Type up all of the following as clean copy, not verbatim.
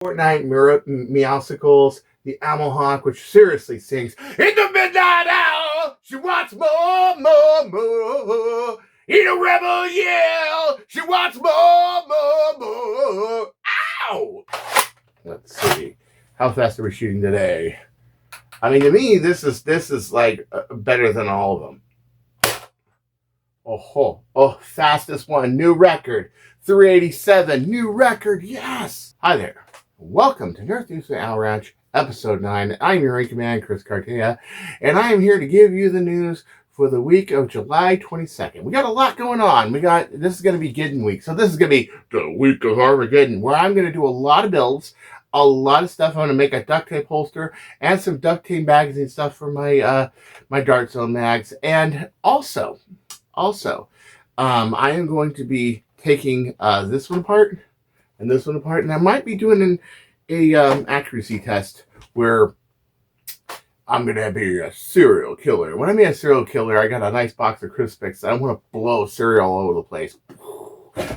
Fortnite Meowsicles, the Amel Hawk, which seriously sings, "In the midnight hour, she wants more, more, more. In a rebel yell, she wants more, more, more. Ow!" Let's see. How fast are we shooting today? I mean, to me, this is like better than all of them. Oh, fastest one, new record, 387, new record, yes! Hi there, welcome to Nerf News from Owl Ranch, episode 9. I'm your rank man, Chris Cartaya, and I am here to give you the news for the week of July 22nd. We got a lot going on. This is going to be Giddin week, so this is going to be the week of Armageddon, where I'm going to do a lot of builds, a lot of stuff. I'm going to make a duct tape holster and some duct tape magazine stuff for my my Dart Zone mags, and also, I am going to be taking this one apart and this one apart, and I might be doing an accuracy test where I'm going to be a serial killer. When I mean a serial killer, I got a nice box of Crispix. I want to blow cereal all over the place.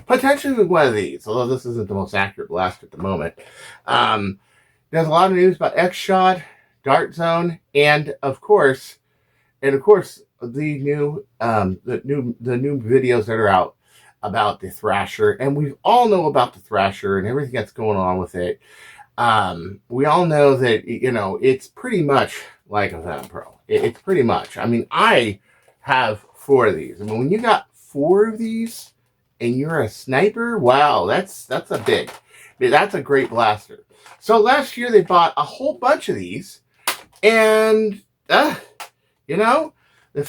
Potentially with one of these, although this isn't the most accurate blast at the moment. There's a lot of news about X-Shot, Dart Zone, and of course, the new videos that are out about the Thrasher, and we all know about the Thrasher and everything that's going on with it. We all know that, it's pretty much like a Venom Pro. It's pretty much. I mean, I have 4 of these. I mean, when you got 4 of these and you're a sniper, wow, that's a great blaster. So last year they bought a whole bunch of these, and the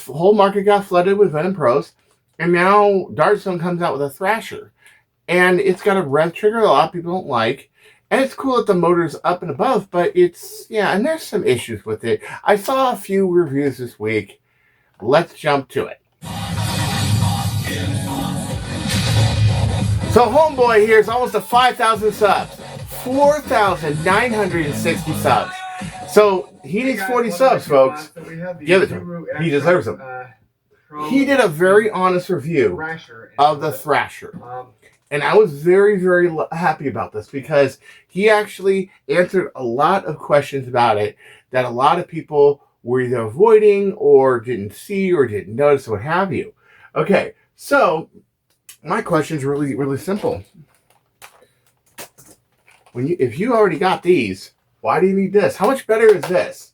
whole market got flooded with Venom Pros, and now Dart Zone comes out with a Thrasher. And it's got a rev trigger a lot of people don't like. And it's cool that the motor's up and above, but and there's some issues with it. I saw a few reviews this week. Let's jump to it. So Homeboy here is almost to 5,000 subs. 4,960 subs. So he needs 40 subs, folks. Give it to him. He deserves them. He did a very honest review of the Thrasher. And I was very, very happy about this because he actually answered a lot of questions about it that a lot of people were either avoiding or didn't see or didn't notice or what have you. Okay, so my question is really, really simple. If you already got these, why do you need this? How much better is this?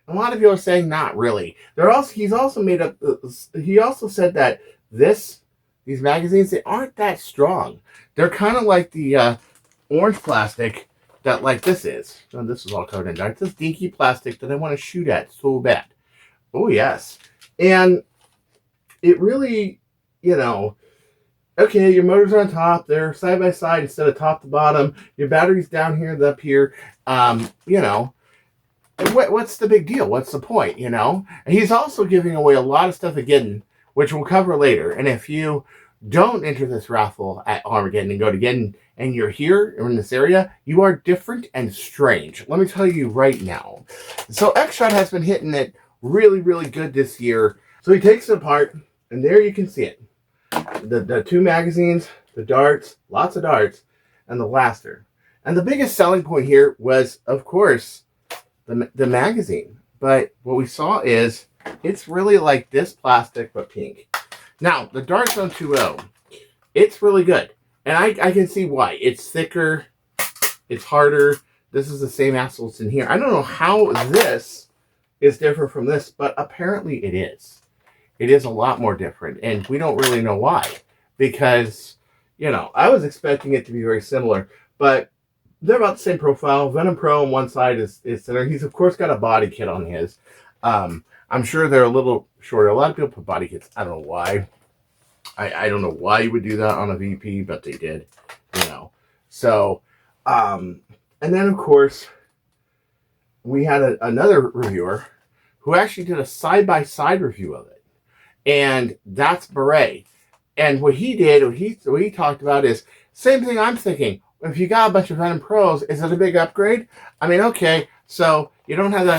A lot of you are saying not really. He also said that these magazines, they aren't that strong. They're kind of like the orange plastic that like this is. Oh, this is all covered in darts. This dinky plastic that I want to shoot at so bad. Oh yes. And it really, okay, your motors are on top. They're side by side instead of top to bottom. Your battery's down here and up here. What's the big deal? What's the point, And he's also giving away a lot of stuff again, which we'll cover later. And if you don't enter this raffle at Armageddon and go to Giddin, and you're here or in this area, you are different and strange. Let me tell you right now. So X-Shot has been hitting it really, really good this year. So he takes it apart, and there you can see it. The 2 magazines, the darts, lots of darts, and the blaster. And the biggest selling point here was, of course, the magazine. But what we saw is it's really like this plastic, but pink. Now, the Dart Zone 2.0, it's really good. And I can see why. It's thicker. It's harder. This is the same assholes in here. I don't know how this is different from this, but apparently it is. It is a lot more different. And we don't really know why. Because, I was expecting it to be very similar. But they're about the same profile. Venom Pro on one side is thinner. He's, of course, got a body kit on his. I'm sure they're a little shorter. A lot of people put body kits. I don't know why. I don't know why you would do that on a VP, but they did, So, and then, of course, we had another reviewer who actually did a side-by-side review of it. And that's Beret. And what he did, what he talked about is, same thing I'm thinking. If you got a bunch of Venom Pros, is it a big upgrade? I mean, okay, so you don't have the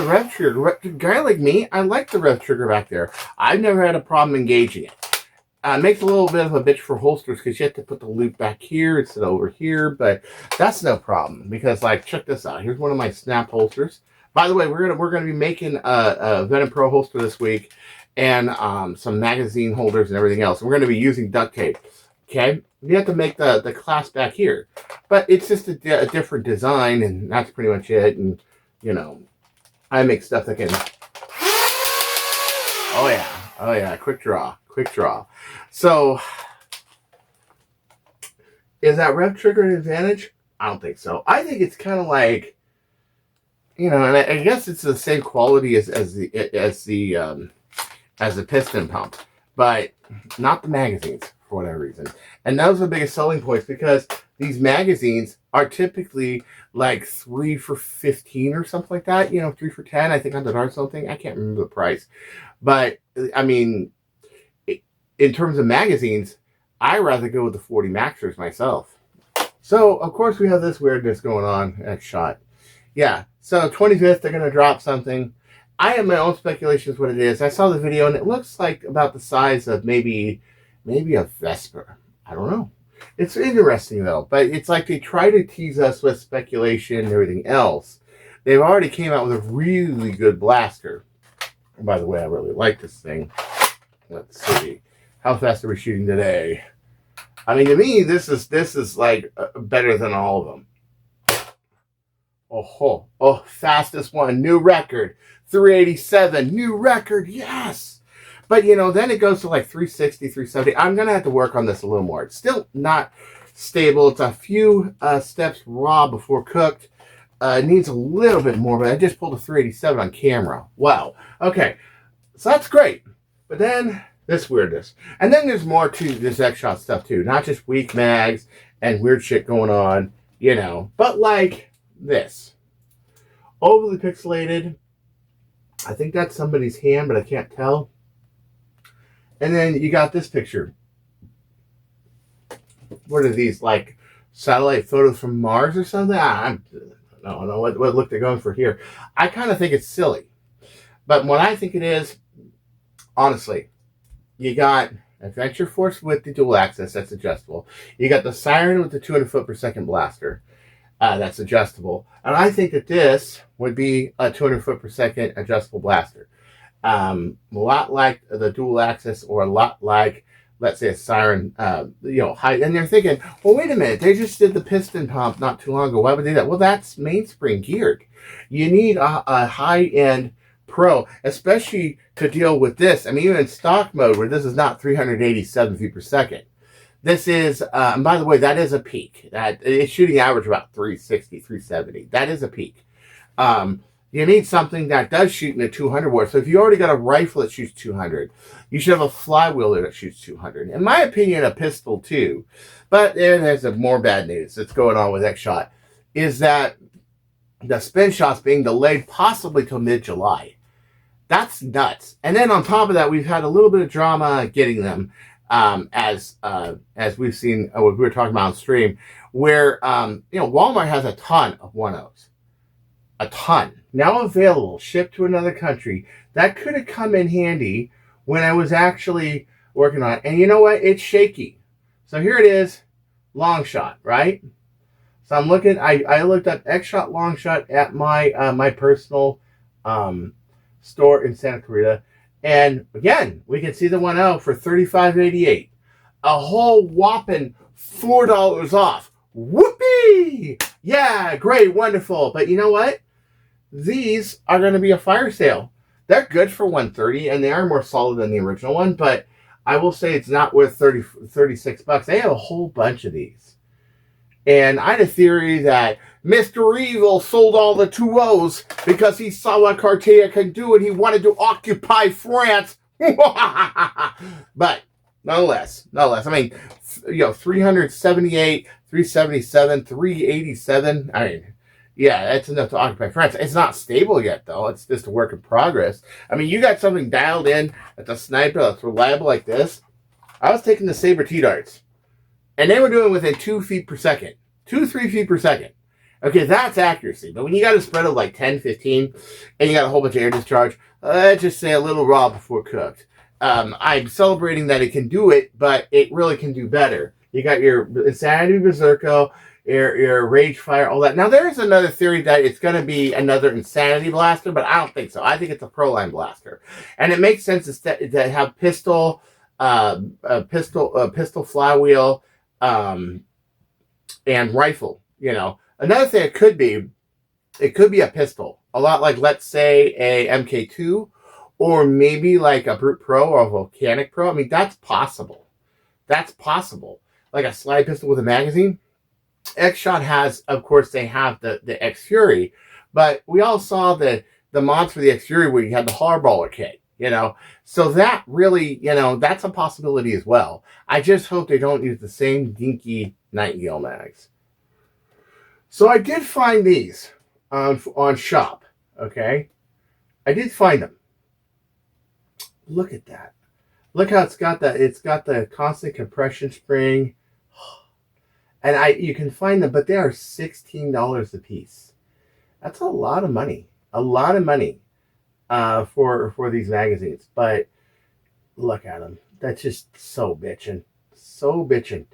rev trigger. A guy like me, I like the rev trigger back there. I've never had a problem engaging it. Makes a little bit of a bitch for holsters because you have to put the loop back here instead of over here, but that's no problem because, like, check this out. Here's one of my snap holsters. By the way, we're gonna be making a Venom Pro holster this week, and some magazine holders and everything else. We're gonna be using duct tape. Okay, you have to make the clasp back here, but it's just a different design, and that's pretty much it. And you know, I make stuff that can. Oh yeah, quick draw. So, is that rev trigger an advantage? I don't think so. I think it's kind of like, you know, and I guess it's the same quality as the piston pump, but not the magazines for whatever reason. And those are the biggest selling points because these magazines are typically like 3 for $15 or something like that. You know, 3 for $10. I think on the Dark something. I can't remember the price, but I mean, in terms of magazines, I rather go with the 40 Maxers myself. So of course we have this weirdness going on at Shot. Yeah. So 25th, they're gonna drop something. I have my own speculations what it is. I saw the video and it looks like about the size of maybe a Vesper. I don't know. It's interesting though, but it's like they try to tease us with speculation and everything else. They've already came out with a really good blaster. And by the way, I really like this thing. Let's see. How fast are we shooting today? I mean, to me, this is like better than all of them. Oh, fastest one, new record, 387, new record, yes. But you know, then it goes to like 360, 370. I'm gonna have to work on this a little more. It's still not stable. It's a few steps raw before cooked. It needs a little bit more, but I just pulled a 387 on camera. Wow. Okay, so that's great. But then this weirdness, and then there's more to this X-Shot stuff too. Not just weak mags and weird shit going on, you know, but like this overly pixelated. I think that's somebody's hand, but I can't tell. And then you got this picture. What are these, like satellite photos from Mars or something? I don't know what look they're going for here. I kind of think it's silly, but what I think it is, honestly, you got Adventure Force with the dual access, that's adjustable. You got the Siren with the 200 foot per second blaster, that's adjustable. And I think that this would be a 200 foot per second adjustable blaster. A lot like the dual access, or a lot like, let's say, a Siren, you know, high. And they're thinking, well, wait a minute, they just did the piston pump not too long ago. Why would they do that? Well, that's mainspring geared. You need a high-end Pro, especially to deal with this. I mean, even in stock mode, where this is not 387 feet per second. This is, and by the way, that is a peak. That it's shooting average about 360, 370. That is a peak. You need something that does shoot in a 200 watt. So if you already got a rifle that shoots 200, you should have a flywheeler that shoots 200. In my opinion, a pistol too. But there's more bad news that's going on with X-Shot, is that the spin shots being delayed possibly till mid-July. That's nuts. And then on top of that, we've had a little bit of drama getting them, as we've seen, what we were talking about on stream, where you know, Walmart has a ton of 1.0s. A ton. Now available, shipped to another country. That could have come in handy when I was actually working on it. And you know what? It's shaky. So here it is, long shot, right? So I'm looking, I looked up X-Shot long shot at my my personal store in Santa Clarita. And again, we can see the 1.0 for $35.88. A whole whopping $4 off. Whoopee! Yeah, great, wonderful. But you know what? These are going to be a fire sale. They're good for $130, and they are more solid than the original one, but I will say it's not worth $36. They have a whole bunch of these. And I had a theory that Mr. Evil sold all the 2.0s because he saw what Cartaya can do and he wanted to occupy France. But nonetheless, I mean, you know, 378, 377, 387. I mean, yeah, that's enough to occupy France. It's not stable yet, though. It's just a work in progress. I mean, you got something dialed in at the sniper that's reliable like this. I was taking the Saber T-darts, and they were doing within 2 feet per second. 2, 3 feet per second. Okay, that's accuracy. But when you got a spread of like 10, 15, and you got a whole bunch of air discharge, let's just say a little raw before cooked. I'm celebrating that it can do it, but it really can do better. You got your Insanity Berserko, your Rage Fire, all that. Now, there's another theory that it's going to be another Insanity Blaster, but I don't think so. I think it's a Proline Blaster. And it makes sense to have pistol, pistol flywheel, and rifle. Another thing it could be a pistol. A lot like, let's say, a MK2, or maybe like a Brute Pro or a Volcanic Pro. I mean, that's possible. That's possible. Like a slide pistol with a magazine. X-Shot has, of course, they have the X-Fury, but we all saw the mods for the X-Fury where you had the Hardballer kit, So that really, that's a possibility as well. I just hope they don't use the same dinky Nightingale mags. So I did find these on Shop, okay? I did find them. Look at that. Look how it's got the constant compression spring. And you can find them, but they are $16 a piece. That's a lot of money. A lot of money for these magazines. But look at them. That's just so bitchin'. So bitchin'.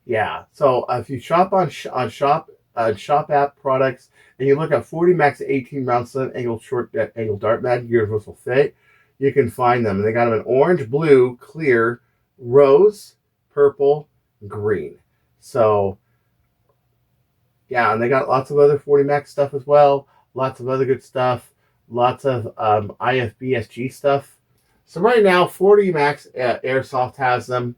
Yeah. So if you shop on Shop app products and you look at 40 max 18 round slim angle short angle dart mag universal fit, you can find them. And they got them in orange, blue, clear, rose, purple, green. So, yeah, and they got lots of other 40 max stuff as well. Lots of other good stuff. Lots of IFBSG stuff. So right now, 40 max Airsoft has them.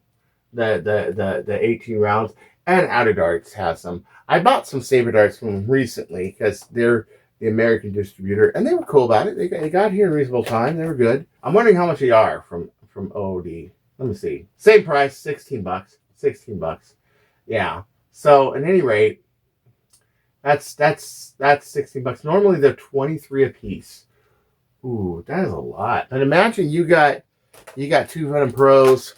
The 18 rounds. And Outer Darts has them. I bought some Saber Darts from them recently because they're the American distributor. And they were cool about it. They got here in reasonable time. They were good. I'm wondering how much they are from OOD. Let me see. Same price, $16. $16. Yeah. So at any rate, that's $16. Normally they're $23 a piece. Ooh, that is a lot. But imagine you got two Venom Pros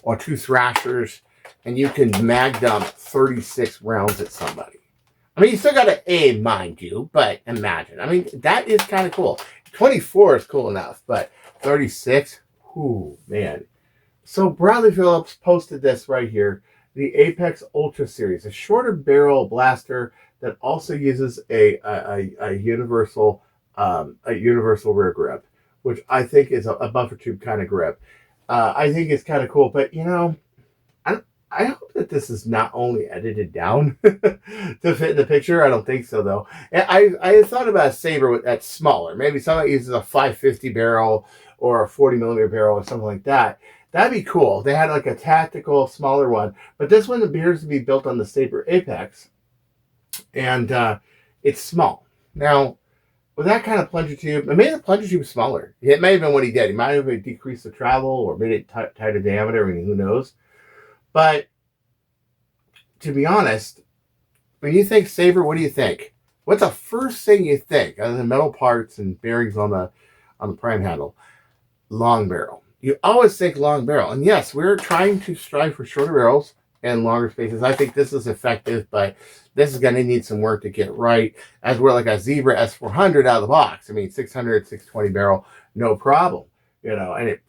or two Thrashers, and you can mag dump 36 rounds at somebody. I mean, you still got to aim, mind you, but imagine. I mean, that is kind of cool. 24 is cool enough, but 36, ooh, man. So Bradley Phillips posted this right here. The Apex Ultra Series, a shorter barrel blaster that also uses a universal rear grip, which I think is a buffer tube kind of grip. I think it's kind of cool, but I hope that this is not only edited down to fit in the picture. I don't think so though. I thought about a Saber that's smaller. Maybe somebody uses a 550 barrel or a 40 millimeter barrel or something like that. That'd be cool. They had like a tactical, smaller one. But this one appears to be built on the Saber Apex. And it's small. Now, with that kind of plunger tube, it made the plunger tube smaller. It may have been what he did. He might have decreased the travel or made it tighter diameter. I mean, who knows? But to be honest, when you think Saber, what do you think? What's the first thing you think, other than metal parts and bearings on the prime handle? Long barrel. You always think long barrel. And yes, we're trying to strive for shorter barrels and longer spaces. I think this is effective, but this is going to need some work to get right. As we're like a Zebra S400 out of the box. I mean, 600, 620 barrel, no problem. And it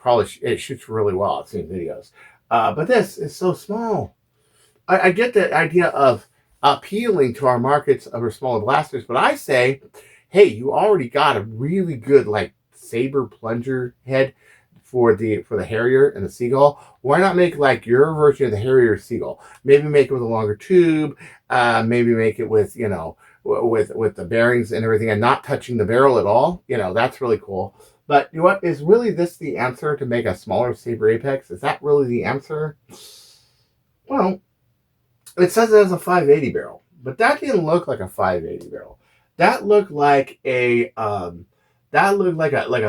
shoots really well. I've seen videos. But this is so small. I get the idea of appealing to our markets of our smaller blasters, but I say, hey, you already got a really good like Saber plunger head for the Harrier and the Seagull. Why not make like your version of the Harrier Seagull? Maybe make it with a longer tube. Maybe make it with with the bearings and everything, and not touching the barrel at all. That's really cool. But you know what? Is really this the answer to make a smaller Saber Apex? Is that really the answer? Well, it says it has a 580 barrel, but that didn't look like a 580 barrel. That looked like a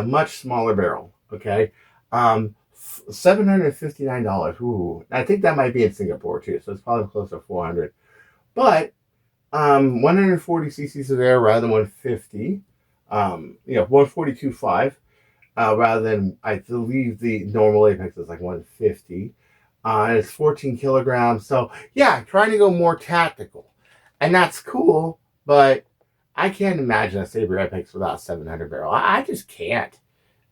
much smaller barrel. Okay. $759. Ooh, I think that might be in Singapore too, so it's probably close to 400. But 140 cc's of air rather than 150. 142.5 rather than, I believe the normal Apex is like 150. And it's 14 kilograms. So yeah, trying to go more tactical, and that's cool. But I can't imagine a Saber Apex without a 700 barrel. I just can't.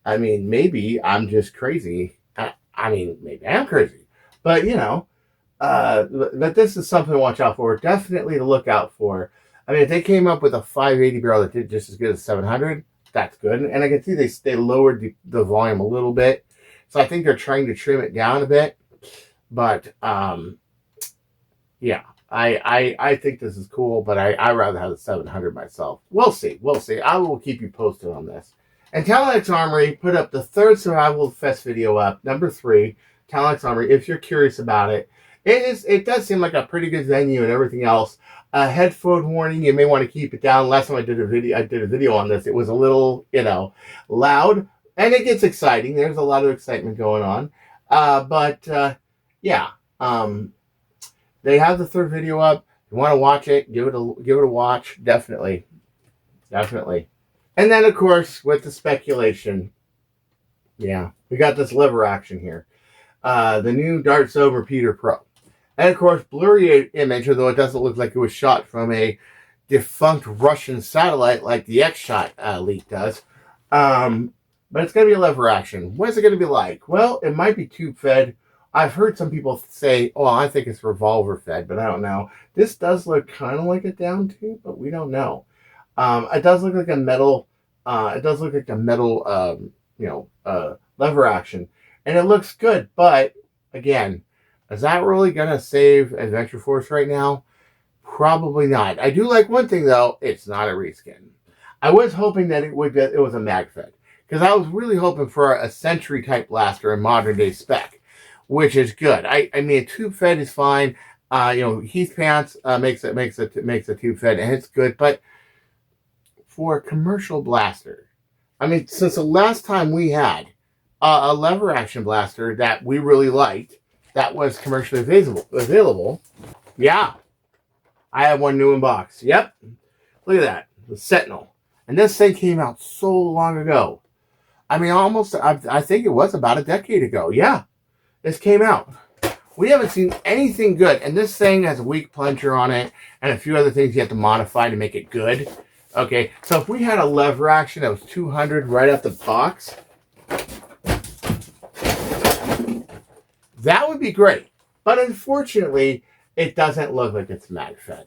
I mean, maybe I'm just crazy. I mean, maybe I am crazy. But, but this is something to watch out for. Definitely to look out for. I mean, if they came up with a 580 barrel that did just as good as 700, that's good. And I can see they lowered the volume a little bit. So I think they're trying to trim it down a bit. But, yeah. I think this is cool, but I rather have the 700 myself. We'll see. We'll see. I will keep you posted on this. And Talonx Armory put up the third Survival Fest video up, number 3, Talonx Armory. If you're curious about it, it does seem like a pretty good venue and everything else. Headphone warning, you may want to keep it down. Last time I did a video on this. It was a little, loud, and it gets exciting. There's a lot of excitement going on. Yeah. They have the third video up. If you want to watch it, give it a watch. Definitely. And then, of course, with the speculation, yeah, we got this lever action here. The new Dart Zone Repeater Pro. And, of course, blurry image, although it doesn't look like it was shot from a defunct Russian satellite like the X-Shot leak does. But it's going to be a lever action. What is it going to be like? Well, it might be tube-fed. I've heard some people say, oh, I think it's revolver fed, but I don't know. This does look kind of like a down tube, but we don't know. It does look like a metal, lever action. And it looks good, but again, is that really going to save Adventure Force right now? Probably not. I do like one thing, though. It's not a reskin. I was hoping that it was a mag fed, because I was really hoping for a Century type blaster in modern day spec, which is good. I mean, a tube fed is fine. Heath Pants makes a tube fed, and it's good. But for a commercial blaster, I mean, since the last time we had a lever action blaster that we really liked, that was commercially available, yeah, I have one new in box. Yep, look at that, the Sentinel, and this thing came out so long ago. I mean, almost. I think it was about a decade ago. Yeah. This came out. We haven't seen anything good. And this thing has a weak plunger on it and a few other things you have to modify to make it good. Okay, so if we had a lever action that was 200 right out the box, that would be great. But unfortunately, it doesn't look like it's mag fed.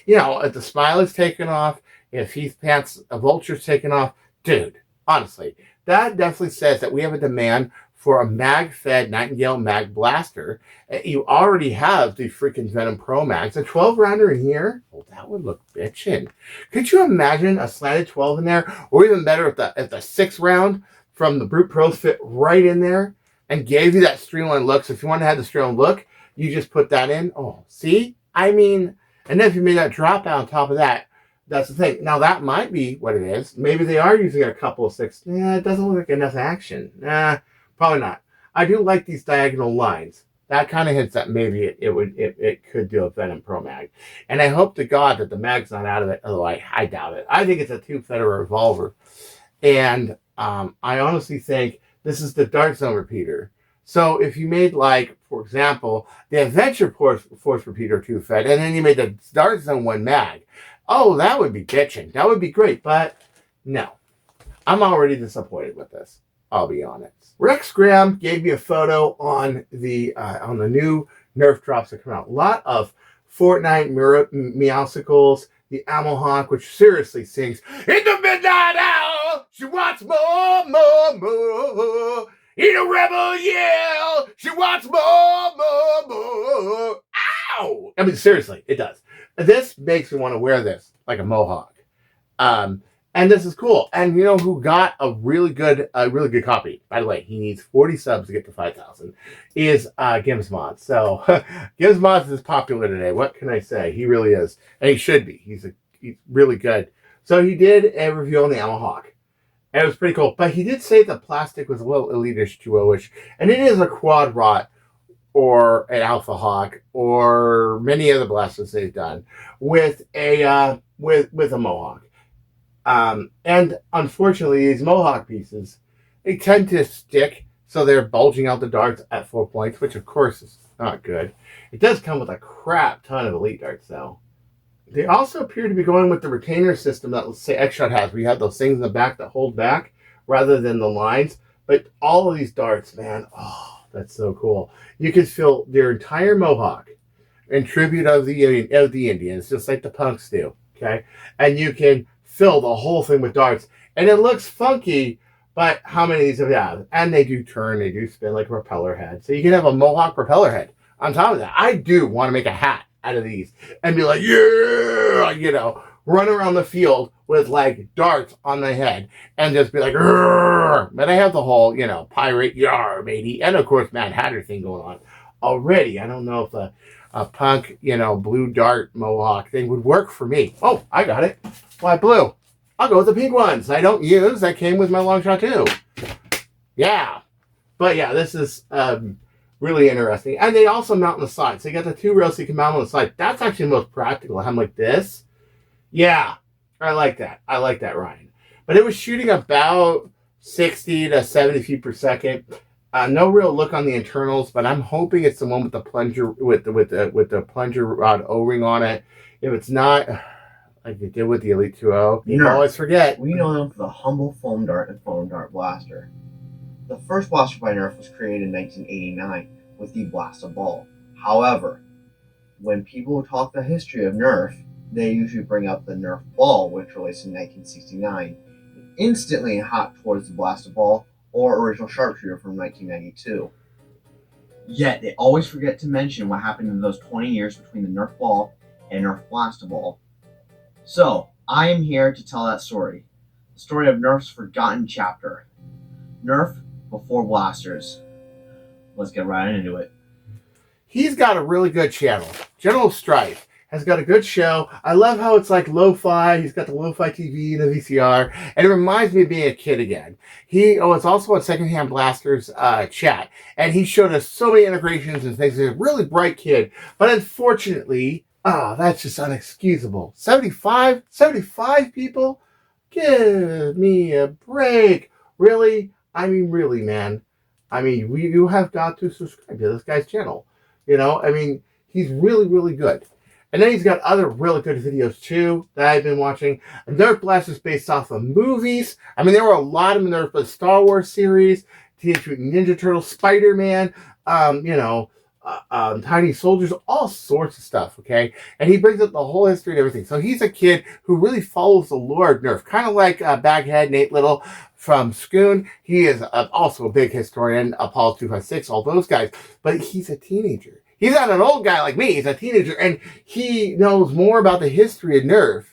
If the smile is taken off, if Heath Pants, a Vulture's taken off, dude, honestly, that definitely says that we have a demand for a mag-fed Nightingale mag blaster. You already have the freaking Venom Pro Mags. A 12-rounder in here? Well, that would look bitchin'. Could you imagine a slanted 12 in there? Or even better, if the 6-round from the Brute Pros fit right in there and gave you that streamlined look. So if you want to have the streamlined look, you just put that in. Oh, see? I mean, and then if you made that drop out on top of that, that's the thing. Now, that might be what it is. Maybe they are using a couple of 6. Yeah, it doesn't look like enough action. Nah. Probably not. I do like these diagonal lines. That kind of hints that maybe it could do a Venom Pro Mag. And I hope to God that the mag's not out of it, although I doubt it. I think it's a tube fed revolver. And I honestly think this is the Dart Zone repeater. So if you made, like, for example, the Adventure Force repeater tube fed, and then you made the Dart Zone 1 mag, oh, that would be bitching. That would be great. But no. I'm already disappointed with this. I'll be honest. Rex Graham gave me a photo on the new Nerf drops that come out. A lot of Fortnite Meowsicles, the Ammo Hawk, which seriously sings, "In the midnight hour, she wants more. In a rebel yell, she wants more. Ow! I mean, seriously, it does. This makes me want to wear this like a mohawk. And this is cool. And you know who got a really good copy? By the way, he needs 40 subs to get to 5,000. Is Gims Mods. So Gims Mods is popular today. What can I say? He really is, and he should be. He's really good. So he did a review on the Owl Hawk. And it was pretty cool. But he did say the plastic was a little elite-ish, 2.0-ish, and it is a quad rot or an Alpha Hawk or many other blasters they've done with a Mohawk. And unfortunately, these Mohawk pieces, they tend to stick, so they're bulging out the darts at 4 points, which of course is not good. It does come with a crap ton of elite darts, though. They also appear to be going with the retainer system that, let's say, X-Shot has. We have those things in the back that hold back rather than the lines. But all of these darts, man, oh, that's so cool. You can fill their entire mohawk in tribute of the Indians, just like the punks do. Okay, and you can fill the whole thing with darts, and it looks funky. But how many of these have you have? And they do turn, they do spin like a propeller head. So you can have a mohawk propeller head on top of that. I do want to make a hat out of these and be like, yeah, run around the field with like darts on my head and just be like, rrr. But I have the whole, pirate yar, matey, and of course Mad Hatter thing going on already. I don't know if a punk, blue dart mohawk thing would work for me. Oh, I got it. Why blue? I'll go with the pink ones I don't use. That came with my long shot too. Yeah. But yeah, this is really interesting. And they also mount on the side. So you got the two rails so you can mount on the side. That's actually the most practical. I'm like this. Yeah. I like that. I like that, Ryan. But it was shooting about 60 to 70 feet per second. No real look on the internals, but I'm hoping it's the one with the plunger with the plunger rod O-ring on it. If it's not, like they did with the Elite 2.0, you always forget. We know them for the humble foam dart and foam dart blaster. The first blaster by Nerf was created in 1989 with the Blaster Ball. However, when people talk the history of Nerf, they usually bring up the Nerf Ball, which released in 1969, instantly hot towards the Blaster Ball or original Sharpshooter from 1992. Yet they always forget to mention what happened in those 20 years between the Nerf Ball and Nerf Blaster Ball. So, I am here to tell that story. The story of Nerf's forgotten chapter. Nerf before blasters. Let's get right into it. He's got a really good channel. General Strife has got a good show. I love how it's like lo-fi. He's got the lo-fi TV and the VCR. And it reminds me of being a kid again. It's also on Secondhand Blasters chat. And he showed us so many integrations and things. He's a really bright kid. But unfortunately, that's just unexcusable. 75 people? Give me a break. Really? I mean, really, man. I mean, you have got to subscribe to this guy's channel. He's really, really good. And then he's got other really good videos, too, that I've been watching. Nerf blasters based off of movies. I mean, there were a lot of Nerf, the Star Wars series, Teenage Mutant Ninja Turtles, Spider-Man, Tiny Soldiers, all sorts of stuff, okay? And he brings up the whole history and everything. So he's a kid who really follows the lore of Nerf, kind of like Baghead Nate Little from Scoon. He is also a big historian, Apollo 256, all those guys. But he's a teenager. He's not an old guy like me. He's a teenager, and he knows more about the history of Nerf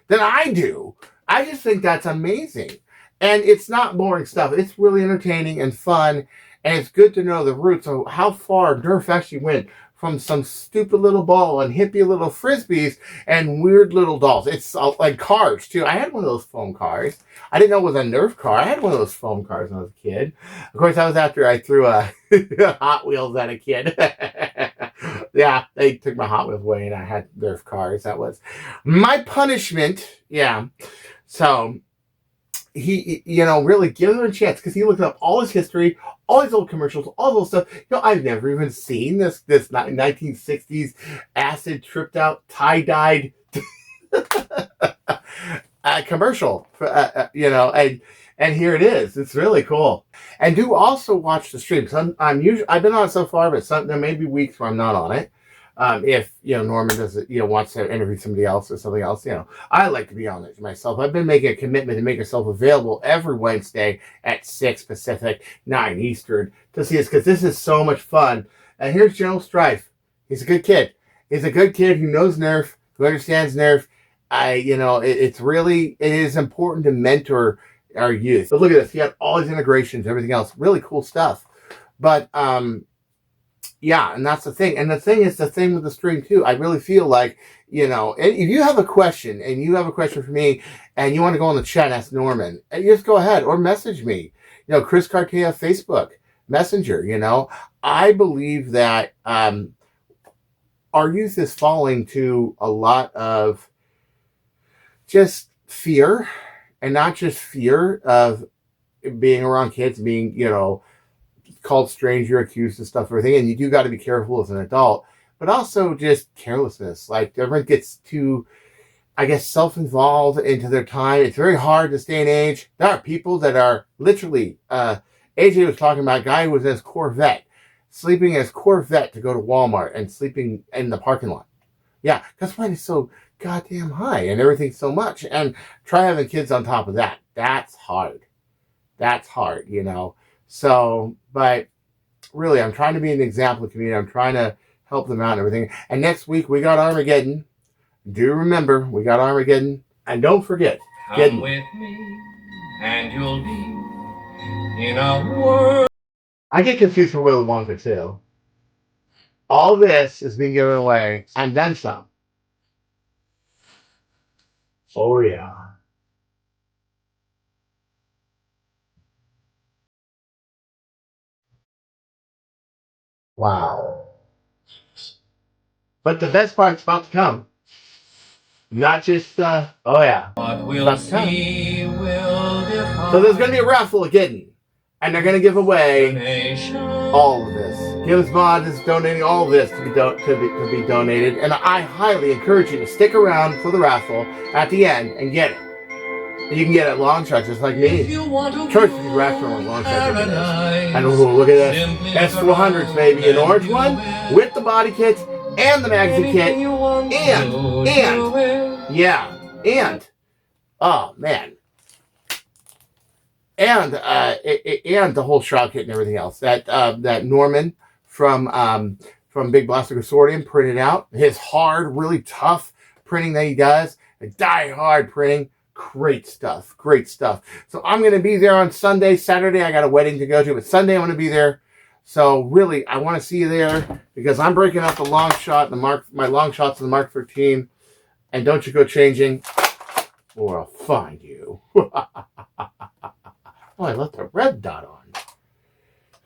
than I do. I just think that's amazing. And it's not boring stuff. It's really entertaining and fun, and it's good to know the roots of how far Nerf actually went from some stupid little ball and hippie little frisbees and weird little dolls. It's like cars, too. I had one of those foam cars. I didn't know it was a Nerf car. I had one of those foam cars when I was a kid. Of course, that was after I threw a Hot Wheels at a kid. Yeah, they took my Hot Wheels away and I had Nerf cars. That was my punishment. Yeah. So he really gives him a chance because he looked up all his history, all his old commercials, all those stuff. I've never even seen this 1960s acid tripped out, tie-dyed commercial, and here it is. It's really cool. And do also watch the streams. I've been on it so far, but there may be weeks where I'm not on it. If Norman wants to interview somebody else or something else, I like to be on it myself. I've been making a commitment to make myself available every Wednesday at 6 Pacific, 9 Eastern to see us because this is so much fun. And here's General Strife. He's a good kid. He's a good kid who knows Nerf, who understands Nerf. It is important to mentor our youth. But look at this. He had all these integrations, everything else. Really cool stuff. But, yeah, and that's the thing. And the thing with the stream, too. I really feel like, if you have a question, and you have a question for me, and you want to go on the chat and ask Norman, you just go ahead or message me. Chris Cartaya, Facebook, Messenger, I believe that our youth is falling to a lot of just fear, and not just fear of being around kids, being, called stranger, accused of stuff, everything. And you do got to be careful as an adult, but also just carelessness. Like everyone gets too, I guess, self-involved into their time. It's very hard this day and age. There are people that are literally, AJ was talking about a guy who was in his Corvette, sleeping in his Corvette to go to Walmart and sleeping in the parking lot. Yeah, because rent is so goddamn high and everything so much. And try having kids on top of that. That's hard. That's hard, you know. So, but really, I'm trying to be an example of community. I'm trying to help them out and everything. And next week, we got Armageddon. Do remember, we got Armageddon. And don't forget, come with me, and you'll be in a world. I get confused for Willy Wonka, too. All this is being given away, and then some. Oh, yeah. Wow. But the best part's about to come. Not just, oh yeah. What we'll see will define. So there's going to be a raffle again. And they're going to give away all of this. GivesMod is donating all of this to be donated. And I highly encourage you to stick around for the raffle at the end and get it. You can get it long shots just like me. Church is restaurant long shots. And look at this. S400s, baby. An orange one with the body kits and the magazine kit. And oh man. And and the whole shroud kit and everything else. That Norman from Big Blaster Consortium printed out. His hard, really tough printing that he does. Die hard printing. Great stuff. Great stuff. So I'm going to be there on Sunday. Saturday, I got a wedding to go to. But Sunday, I'm going to be there. So really, I want to see you there because I'm breaking out the long shot, my long shots of the Mark 13. And don't you go changing or I'll find you. Oh, I left the red dot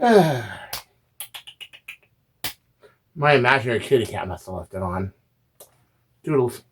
on. My imaginary kitty cat must have left it on. Doodles.